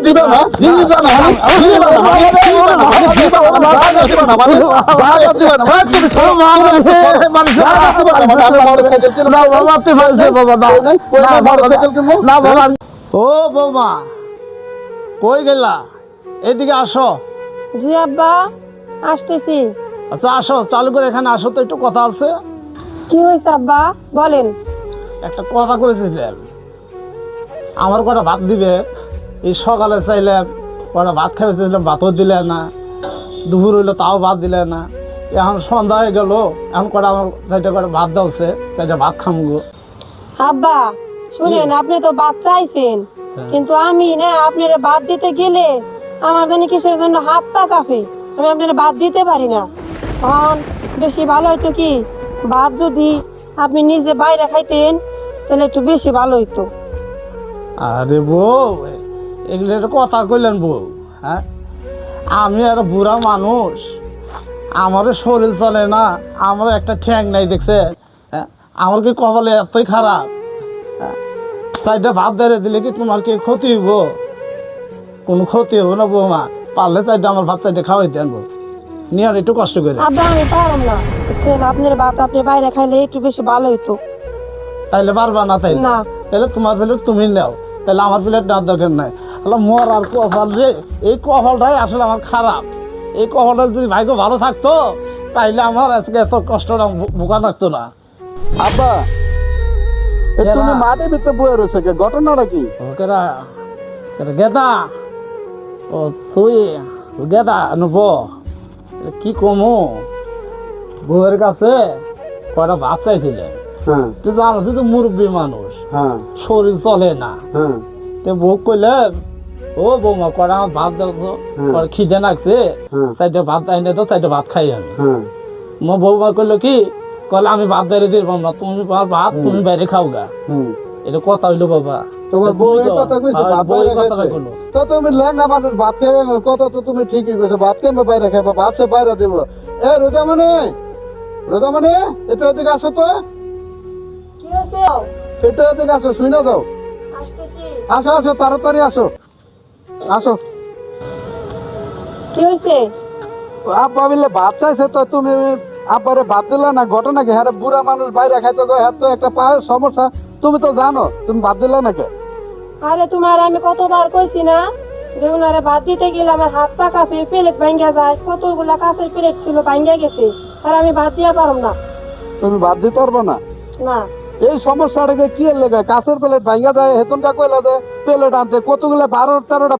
দিবে না দিবে না ও বৌমা কই গেলা এদিকে আসো। জি আব্বা আসতেছি। আচ্ছা আসো, চালু করে এখানে আসো তো, একটু কথা আছে। কি হয়েছে আব্বা বলেন। একটা কথা কইছিলেন, আমার কটা ভাত দিবে। এই সকালে চাইলাম কটা ভাত খাইছিলাম, ভাতও দিলে না। দুপুর হইলো তাও ভাত দিলে না। এখন সন্ধ্যা হয়ে গেল, এখন কটা আমার চারটা করে ভাত দাওছে, চারটা ভাত খামগো। আব্বা শুনেন, আপনি তো ভাত চাইছেন, কিন্তু আমি না আপনার ভাত দিতে গেলে আমার জানি কিসের জন্য হাত পা কাঁপে, আমি আপনার ভাত দিতে পারি না। তখন বেশি ভালো হইতো কি, ভাত যদি আপনি নিজে বাইরে খাইতেন তাহলে একটু বেশি ভালো হইতো। আরে বউ, এগুলো একটা কথা কইলেন বউ? হ্যাঁ, আমি আর বুড়া মানুষ, আমারও শরীর চলে না, আমার একটা ঠ্যাং নাই দেখছে। হ্যাঁ, আমার কি কপালে এতই খারাপ? চারটা ভাত বেড়ে দিলে কি তোমার কি ক্ষতি হইব? কোনো ক্ষতি হবো না বৌমা, পারলে চারটা আমার ভাত চারটা খাওয়াই দেন বউ, নিয়ে আর একটু কষ্ট করে। আব্বা আমি পারলাম না, বুঝছেন, আপনার ভাত আপনি বাইরে খাইলে একটু বেশি ভালো হইতো। তাইলে পারবা না? তাইলে না। তাহলে তোমার প্লেট তুমি নাও, তাহলে আমার প্লেট নেওয়ার দরকার নাই। আল্লাহ মর আর কপাল রে, এই কপালটাই আসলে আমার খারাপ। এই কপালটা যদি ভাগ্য ভালো থাকতো তাইলে আমার আজকে এত কষ্টটা বোকা লাগতো না। আব্বা তুমি মাটির ভিতরে বয়ে রয়েছে, ঘটনাটা কি? ওকেরা গেদা, ও তুই গেদা নব কি কমো, বউয়ের কাছে কয়টা ভাত চাইছিলে। হ্যাঁ তুই জানো তো মুরব্বী মানুষ, হ্যাঁ শরীর চলে না। হ্যাঁ তে বউ কইলে, ও বৌমা কয়টা আমার ভাত দাও, খিদে লাগছে, চারটে ভাত আইনে তো চারটে ভাত খাই আমি। হ্যাঁ মো বৌমা কইলো কি, কলে আমি ভাত বাইরে দিব না, তুমি ভাত তুমি বাইরে খাও গা। এটা কথা হইলো বাবা, তোমার বউ এই কথা কইছে, ভাত বাইরে কথাটা খাইতে। কইলো। তো তুমি লেঙ্গা মানুষ ভাত খাবে, কথা তো তুমি ঠিকই কইছো, ভাত কেমন বাইরে খাবে, ভাত সে বাইরে দেব। এ রোজামণি, রোজামণি একটু এদিকে আসো তো, কি হয়েছে? একটু এদিকে আসো, শুনে যাও। আসতেছি। আসো আসো, তাড়াতাড়ি আসো, আসো। কি হয়েছে? আব্বা বললে ভাত চাইছে, তো তুমি আব্বারে ভাত দিলা না, ঘটনা কি? হ্যাঁ, বুড়া মানুষ বাইরে খাইতে গো, হ্যাঁ তো একটা পায়ের সমস্যা, তুমি তো জানো, তুমি ভাত দিলা না কে? আরে তোমার আমি কতবার কইছি না যে ওনারে ভাত দিতে গেলে আমার হাত পা কাঁপে, প্লেট ভাঙ্গা যায়, কতগুলা কাঁচের প্লেট ছিল ভাঙ্গা গেছে, আর আমি ভাত দিয়া পারম না। তুমি ভাত দিতে পারবো না? না। এই সমস্যাটাকে কি এর লেগে? কাছের প্লেট ভাঙ্গা যায়, হেতনটা কইলা যে প্লেট আনতে, কতগুলো 12-13টা